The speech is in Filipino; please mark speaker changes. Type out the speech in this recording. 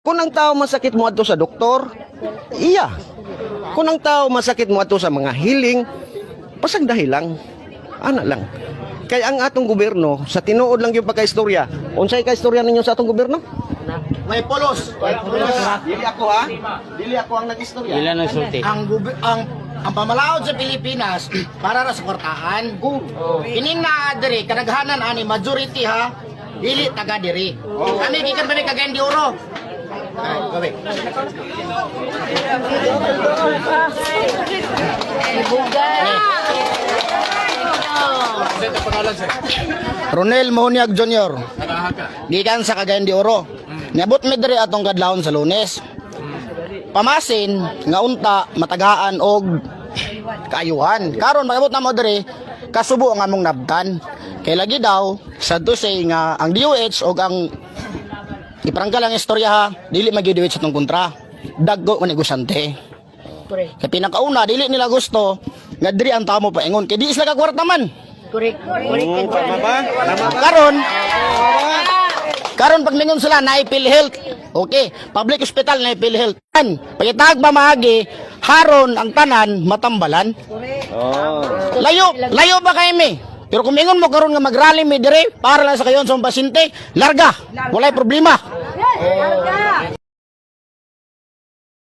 Speaker 1: Kung ang tao masakit mo ato sa doktor, iya. Kung ang tao masakit mo ato sa mga healing, pasag dahil lang. Ana lang. Kaya ang atong gobyerno, sa tinuod lang yung pagka-istorya. Unsay ka-istorya ninyo sa atong gobyerno?
Speaker 2: May polos.
Speaker 1: Dili ako ha? Dili ako ang nag-istorya.
Speaker 3: Ilan ang sulti?
Speaker 2: Ang pamalaod sa Pilipinas para ra sa kwartaan. Kini na diri kadaghanan ani majority ha. Dili taga diri. Kami gikan pa ni Cagayan de Oro. Gabi. Ronel Mohoniag Jr. Gikan sa Cagayan de Oro. Niabot mi diri atong kadlawon sa Lunes. Pamasin nga unta matagaan og kaayuhan. Karon magabot na mo diri kasubo ang among nabtan. Kay lagi daw sa to say nga ang DOH og ang iparanggal ang istorya ha, dili magidiwit sa tong kontra. Daggo ko negosante. Kay pinakauna dili nila gusto nga diri ang tamo paingon kay di sila kagwarta man. Karon pag mingon sila na PhilHealth. Okay, public hospital na PhilHealth. Pagitag ba maagi haron ang tanan matambalan. Layo ba kay mi? Pero kung mingon mo karon nga magrally mi dire para lang sa kayon sa pasyente, larga. Walay problema.